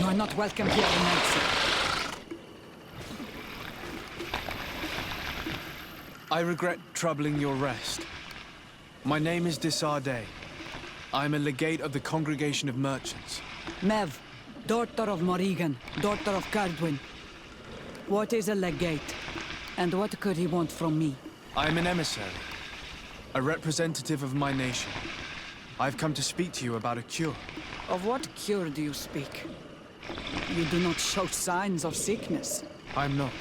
You are not welcome here in Nancy. I regret troubling your rest. My name is Disarday. I am a legate of the Congregation of Merchants. Mev, daughter of Morrigan, daughter of Cardwin. What is a legate? And what could he want from me? I am an emissary, a representative of my nation. I've come to speak to you about a cure. Of what cure do you speak? You do not show signs of sickness. I'm not.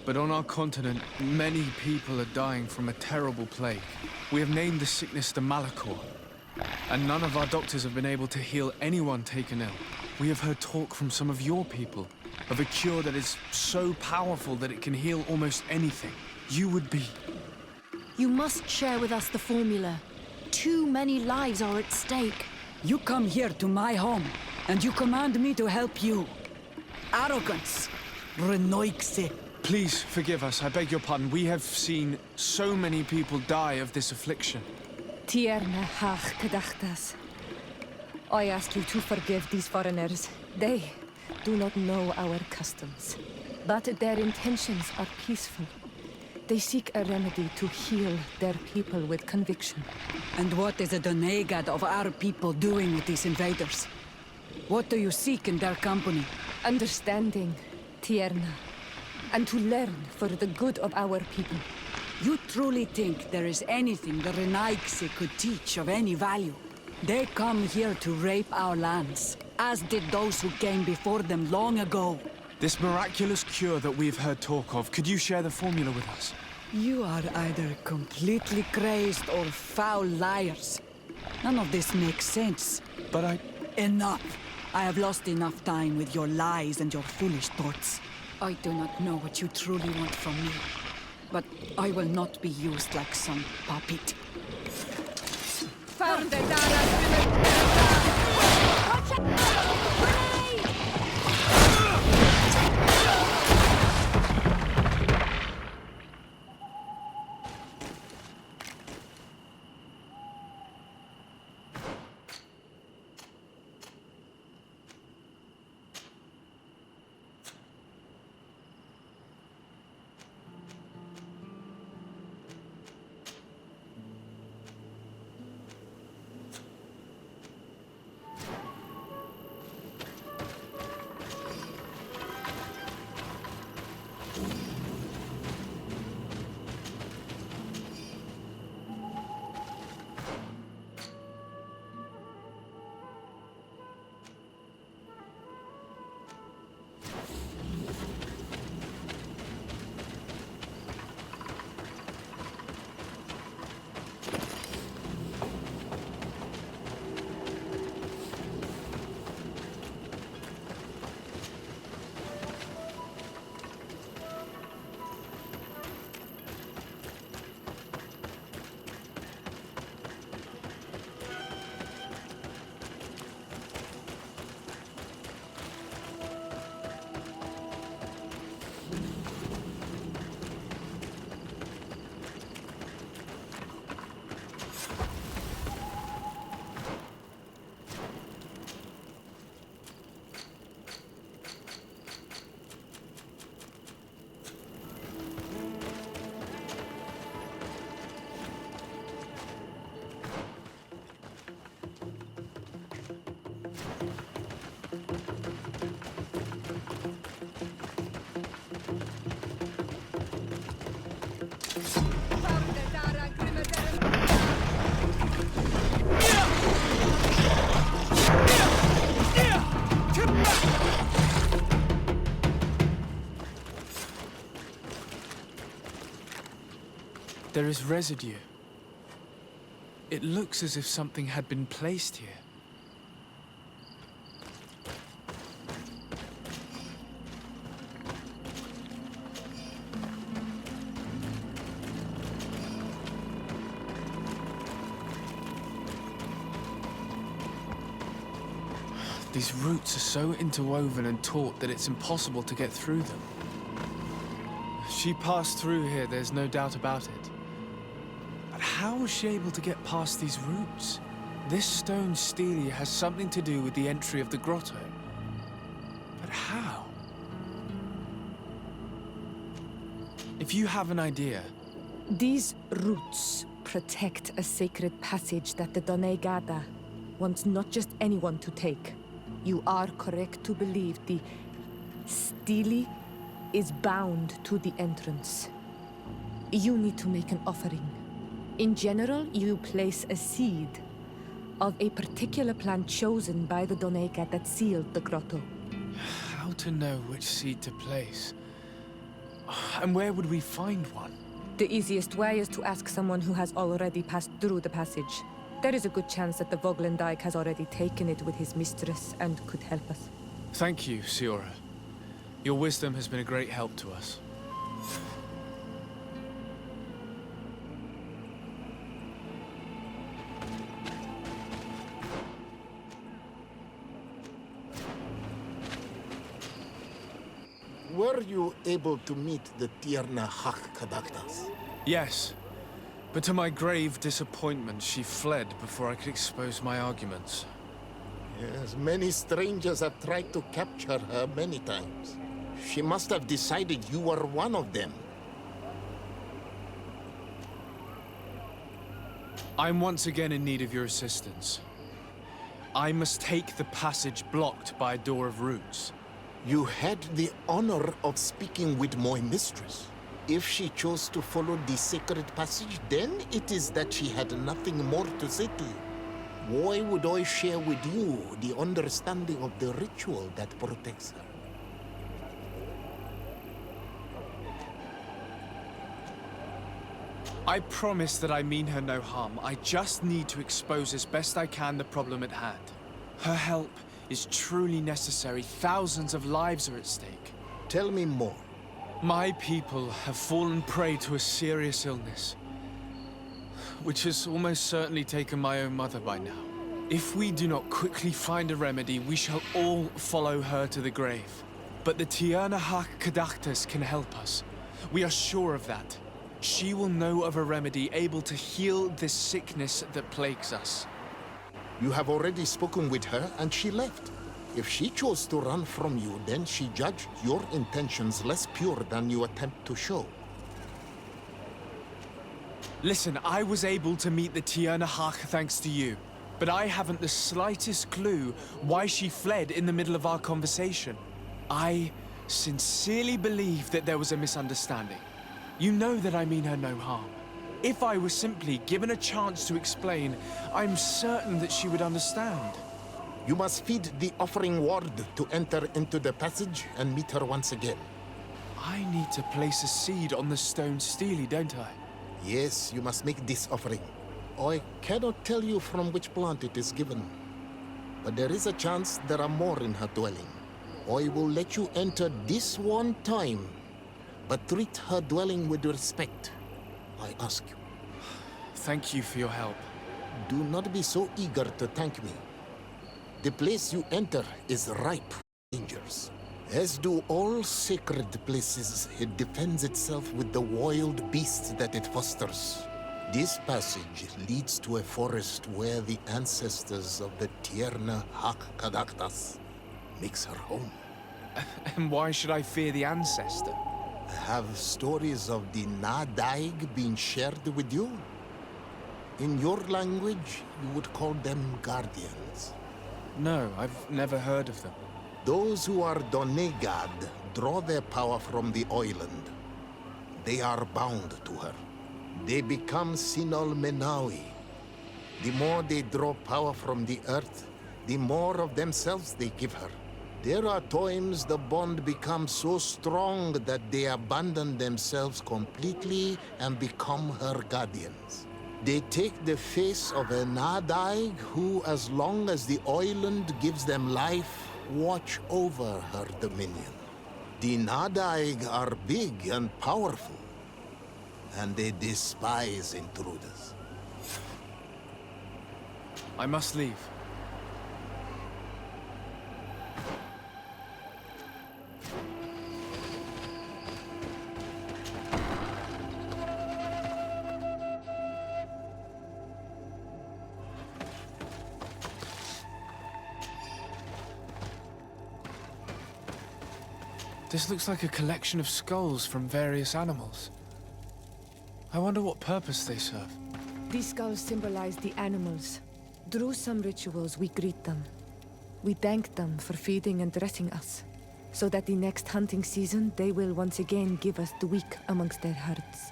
But on our continent, many people are dying from a terrible plague. We have named the sickness the Malachor, and none of our doctors have been able to heal anyone taken ill. We have heard talk from some of your people of a cure that is so powerful that it can heal almost anything. You would be... You must share with us the formula. Too many lives are at stake. You come here to my home, and you command me to help you. Arrogance. Renoixe. Please forgive us, I beg your pardon. We have seen so many people die of this affliction. Tierna hach gedachtas. I ask you to forgive these foreigners. They do not know our customs, but their intentions are peaceful. They seek a remedy to heal their people with conviction. And what is the Donegad of our people doing with these invaders? What do you seek in their company? Understanding, Tierna, and to learn for the good of our people. You truly think there is anything the Renaixe could teach of any value? They come here to rape our lands, as did those who came before them long ago. This miraculous cure that we've heard talk of, could you share the formula with us? You are either completely crazed or foul liars. None of this makes sense. But Enough! I have lost enough time with your lies and your foolish thoughts. I do not know what you truly want from me, but I will not be used like some puppet. Found it, There is residue. It looks as if something had been placed here. These roots are so interwoven and taut that it's impossible to get through them. She passed through here, there's no doubt about it. But how was she able to get past these roots? This stone stele has something to do with the entry of the grotto. But how? If you have an idea... These roots protect a sacred passage that the Donegada wants not just anyone to take. You are correct to believe the stele is bound to the entrance. You need to make an offering. In general, you place a seed of a particular plant chosen by the Donega that sealed the grotto. How to know which seed to place? And where would we find one? The easiest way is to ask someone who has already passed through the passage. There is a good chance that the Voglendike has already taken it with his mistress and could help us. Thank you, Siora. Your wisdom has been a great help to us. Were you able to meet the Tierna Kadaktas? Yes, but to my grave disappointment, she fled before I could expose my arguments. Yes, many strangers have tried to capture her many times. She must have decided you were one of them. I'm once again in need of your assistance. I must take the passage blocked by a door of roots. You had the honor of speaking with my mistress. If she chose to follow the sacred passage, then it is that she had nothing more to say to you. Why would I share with you the understanding of the ritual that protects her? I promise that I mean her no harm. I just need to expose as best I can the problem at hand. Her help is truly necessary. Thousands of lives are at stake. Tell me more. My people have fallen prey to a serious illness, which has almost certainly taken my own mother by now. If we do not quickly find a remedy, we shall all follow her to the grave. But the Tierna Kadaktas can help us. We are sure of that. She will know of a remedy able to heal this sickness that plagues us. You have already spoken with her and she left. If she chose to run from you, then she judged your intentions less pure than you attempt to show. Listen, I was able to meet the Tierna thanks to you. But I haven't the slightest clue why she fled in the middle of our conversation. I sincerely believe that there was a misunderstanding. You know that I mean her no harm. If I was simply given a chance to explain, I'm certain that she would understand. You must feed the offering ward to enter into the passage and meet her once again. I need to place a seed on the stone stele, don't I? Yes, you must make this offering. I cannot tell you from which plant it is given, but there is a chance there are more in her dwelling. I will let you enter this one time, but treat her dwelling with respect, I ask you. Thank you for your help. Do not be so eager to thank me. The place you enter is ripe for dangers. As do all sacred places, it defends itself with the wild beasts that it fosters. This passage leads to a forest where the ancestors of the Tierna Kadaktas makes her home. And why should I fear the ancestor? Have stories of the Nadaig been shared with you? In your language, you would call them guardians. No, I've never heard of them. Those who are Donegad draw their power from the island. They are bound to her. They become Sinol Menawi. The more they draw power from the earth, the more of themselves they give her. There are times the bond becomes so strong that they abandon themselves completely and become her guardians. They take the face of a Nadaig who, as long as the island gives them life, watch over her dominion. The Nadaig are big and powerful, and they despise intruders. I must leave. This looks like a collection of skulls from various animals. I wonder what purpose they serve. These skulls symbolize the animals. Through some rituals, we greet them. We thank them for feeding and dressing us, so that the next hunting season, they will once again give us the weak amongst their herds.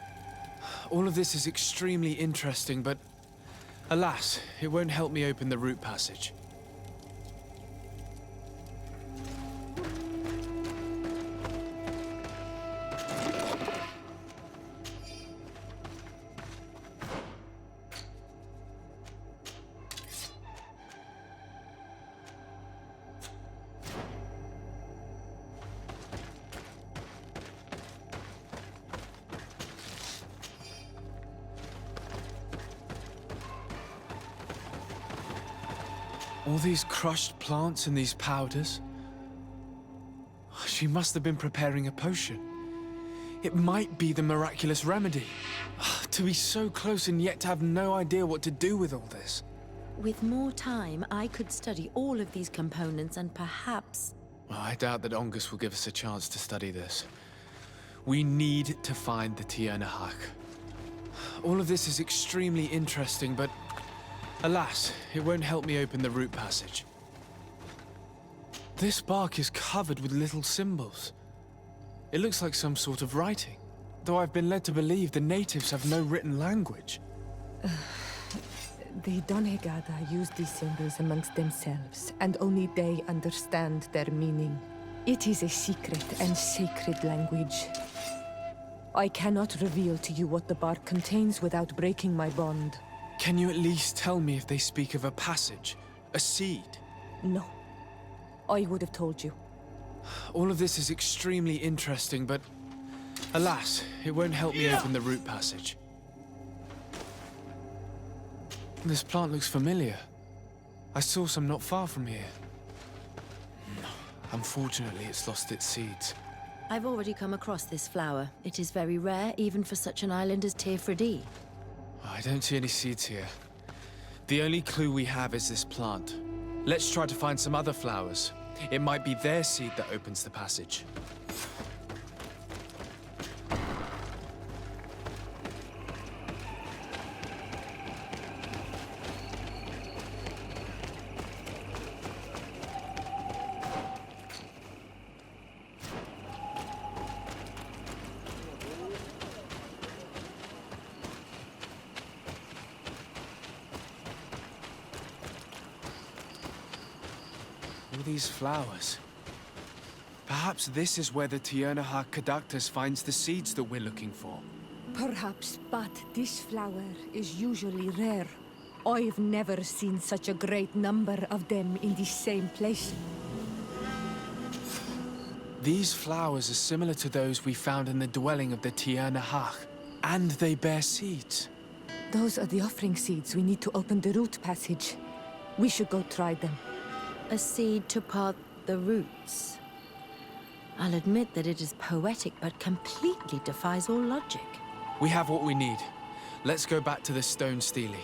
All of this is extremely interesting, but alas, it won't help me open the root passage. All these crushed plants and these powders. She must have been preparing a potion. It might be the miraculous remedy. To be so close and yet to have no idea what to do with all this. With more time, I could study all of these components and perhaps... Well, I doubt that Ongus will give us a chance to study this. We need to find the Tiernahak. All of this is extremely interesting, but alas, it won't help me open the root passage. This bark is covered with little symbols. It looks like some sort of writing, though I've been led to believe the natives have no written language. The Donegada use these symbols amongst themselves, and only they understand their meaning. It is a secret and sacred language. I cannot reveal to you what the bark contains without breaking my bond. Can you at least tell me if they speak of a passage, a seed? No. I would have told you. All of this is extremely interesting, but alas, it won't help me open the root passage. This plant looks familiar. I saw some not far from here. Unfortunately, it's lost its seeds. I've already come across this flower. It is very rare, even for such an island as Teofredi. I don't see any seeds here. The only clue we have is this plant. Let's try to find some other flowers. It might be their seed that opens the passage. All these flowers. Perhaps this is where the Tiernahak Caductus finds the seeds that we're looking for. Perhaps, but this flower is usually rare. I've never seen such a great number of them in the same place. These flowers are similar to those we found in the dwelling of the Tiernahak, and they bear seeds. Those are the offering seeds we need to open the root passage. We should go try them. A seed to part the roots. I'll admit that it is poetic, but completely defies all logic. We have what we need. Let's go back to the stone stele.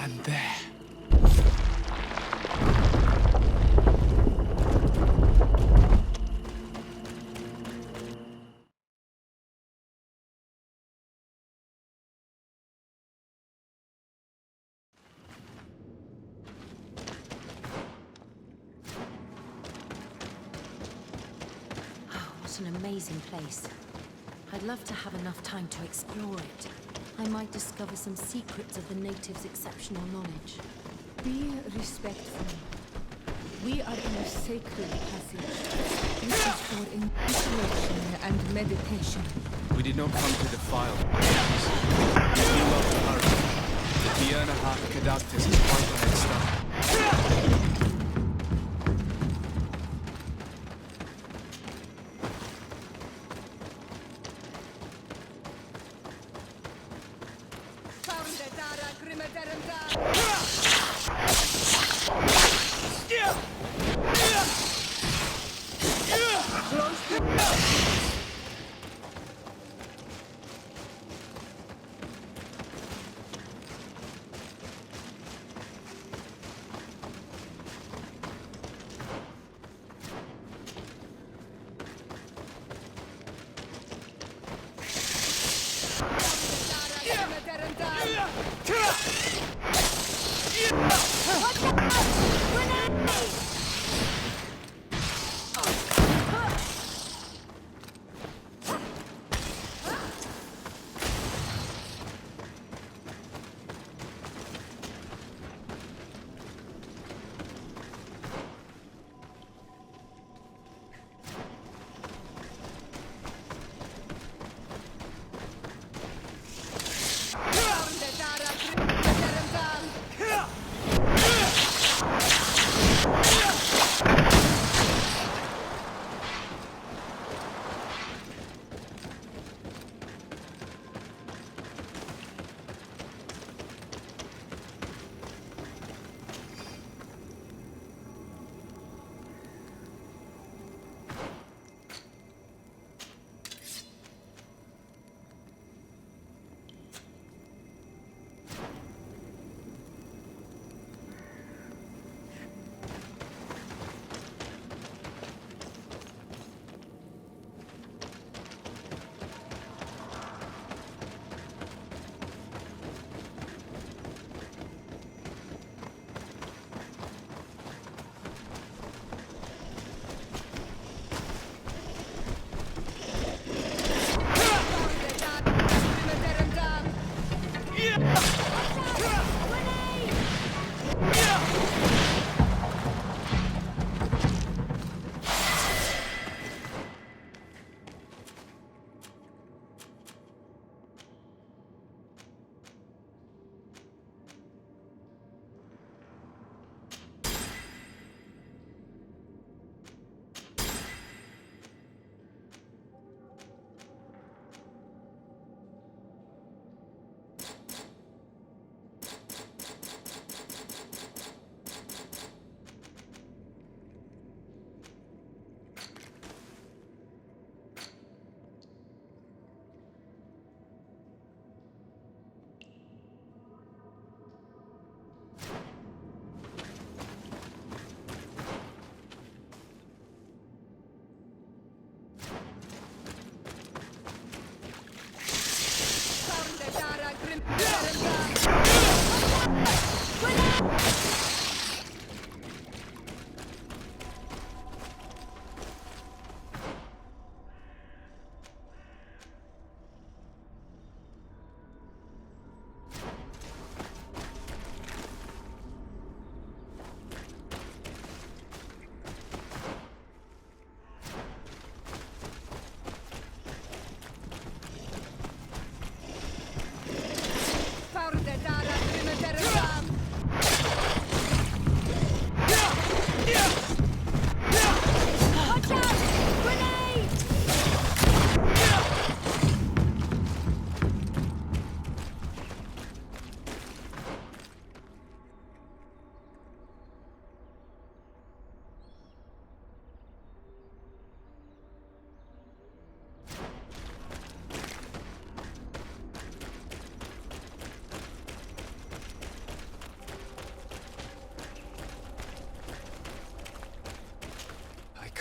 And there. What an amazing place. I'd love to have enough time to explore it. I might discover some secrets of the natives' exceptional knowledge. Be respectful. We are in a sacred passage. This is for inspiration and meditation. We did not come to defile the places. We love the hurry. The Diurnahak Kadactus is quite a head start.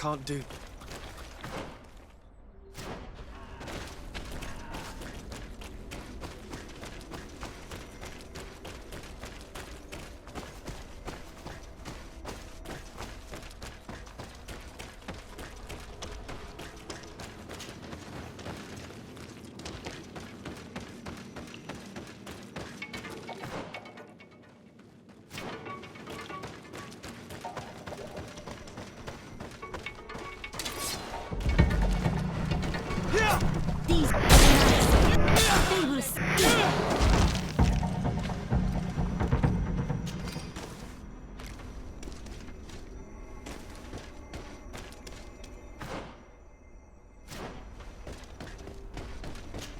can't do. These they will speak.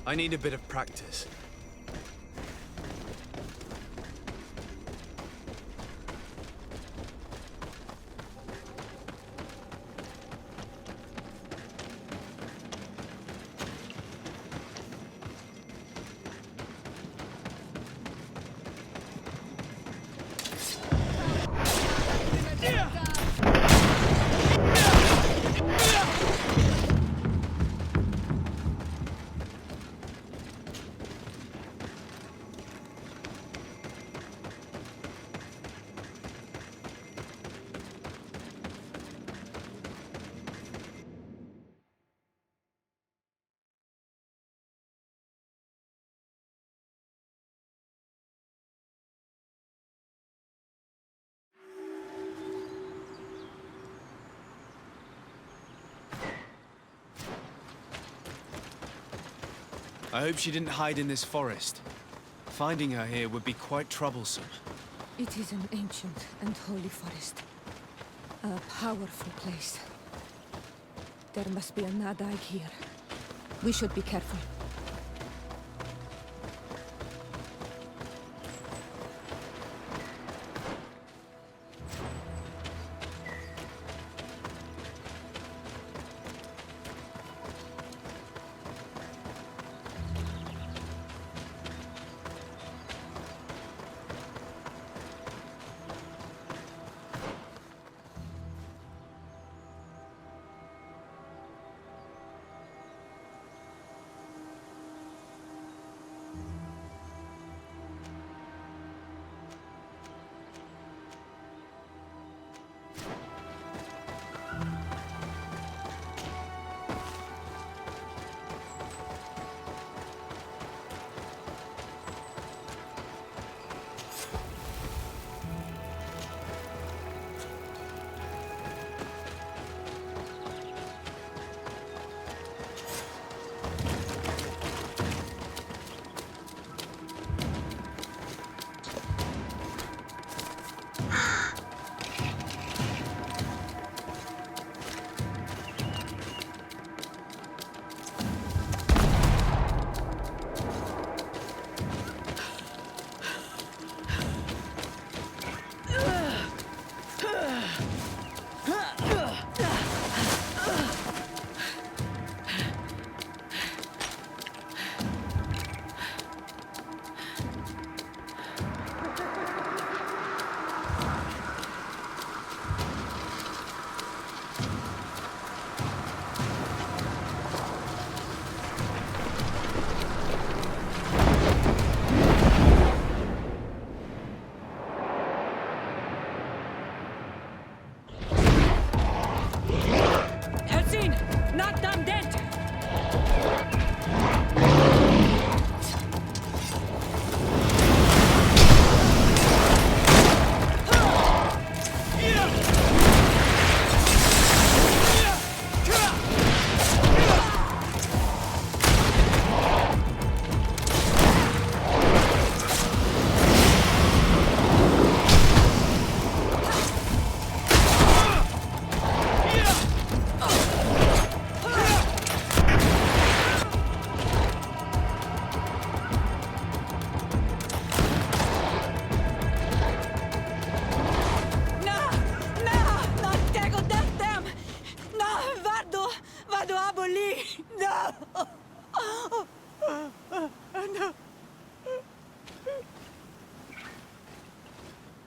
I need a bit of practice. I hope she didn't hide in this forest. Finding her here would be quite troublesome. It is an ancient and holy forest. A powerful place. There must be a Nadai here. We should be careful.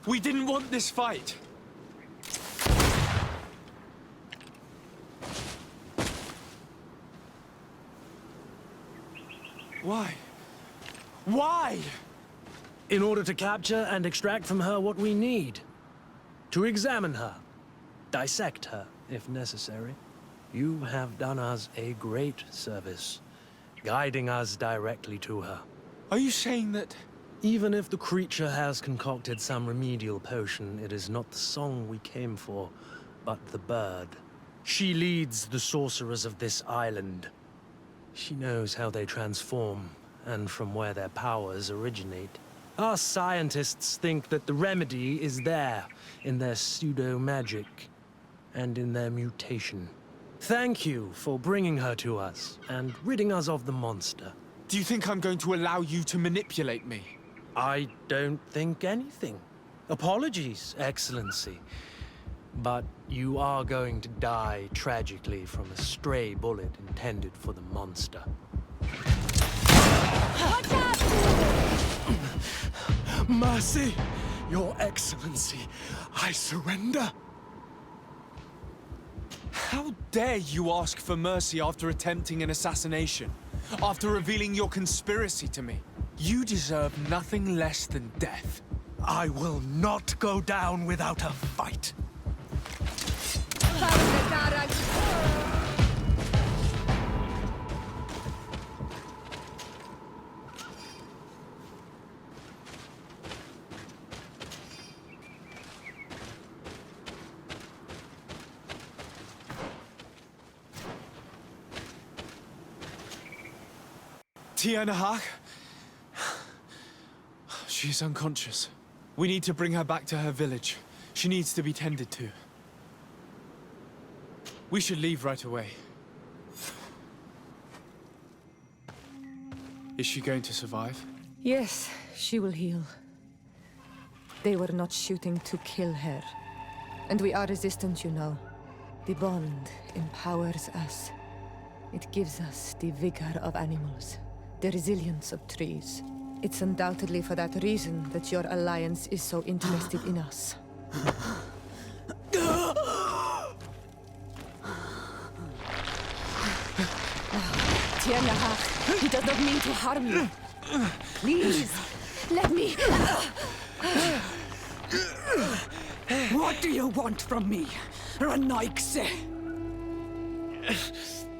We didn't want this fight. Why? Why? In order to capture and extract from her what we need. To examine her. Dissect her, if necessary. You have done us a great service, guiding us directly to her. Are you saying that... Even if the creature has concocted some remedial potion, it is not the song we came for, but the bird. She leads the sorcerers of this island. She knows how they transform, and from where their powers originate. Our scientists think that the remedy is there, in their pseudo-magic, and in their mutation. Thank you for bringing her to us, and ridding us of the monster. Do you think I'm going to allow you to manipulate me? I don't think anything. Apologies, Excellency. But you are going to die tragically from a stray bullet intended for the monster. Watch out! Mercy, Your Excellency, I surrender. How dare you ask for mercy after attempting an assassination? After revealing your conspiracy to me? You deserve nothing less than death. I will not go down without a fight. Tianahak? She's unconscious. We need to bring her back to her village. She needs to be tended to. We should leave right away. Is she going to survive? Yes, she will heal. They were not shooting to kill her. And we are resistant, you know. The bond empowers us. It gives us the vigor of animals, the resilience of trees. It's undoubtedly for that reason that your alliance is so interested in us. Tianahak, he does not mean to harm you. Please, let me... What do you want from me, Ranaikse?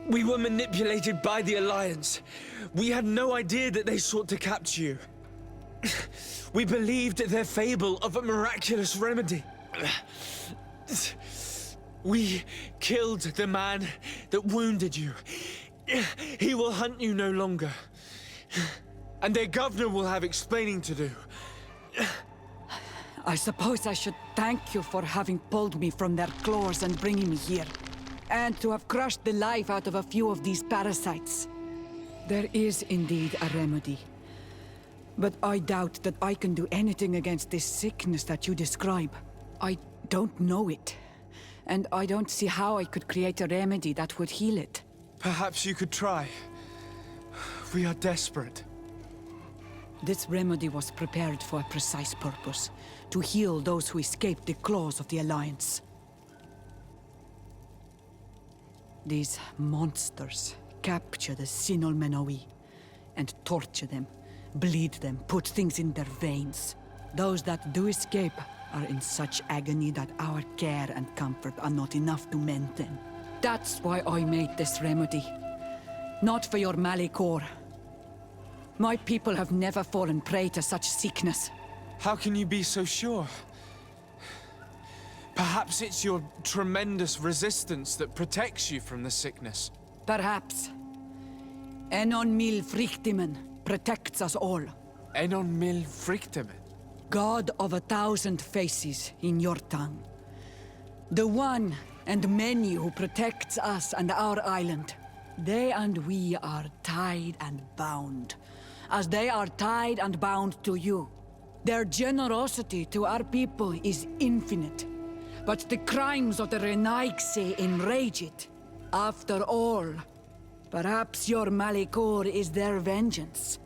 We were manipulated by the Alliance. We had no idea that they sought to capture you. We believed their fable of a miraculous remedy. We killed the man that wounded you. He will hunt you no longer. And their governor will have explaining to do. I suppose I should thank you for having pulled me from their claws and bringing me here. And to have crushed the life out of a few of these parasites. There is indeed a remedy. But I doubt that I can do anything against this sickness that you describe. I don't know it. And I don't see how I could create a remedy that would heal it. Perhaps you could try. We are desperate. This remedy was prepared for a precise purpose. To heal those who escaped the claws of the Alliance. These monsters capture the Sinol Menoi and torture them, bleed them, put things in their veins. Those that do escape are in such agony that our care and comfort are not enough to mend them. That's why I made this remedy. Not for your Malikor. My people have never fallen prey to such sickness. How can you be so sure? Perhaps it's your tremendous resistance that protects you from the sickness. Perhaps. Enon Mil Frictimen protects us all. Enon Mil Frictimen? God of 1,000 faces in your tongue. The one and many who protects us and our island. They and we are tied and bound, as they are tied and bound to you. Their generosity to our people is infinite, but the crimes of the Renaigse enrage it. After all, perhaps your Malikor is their vengeance.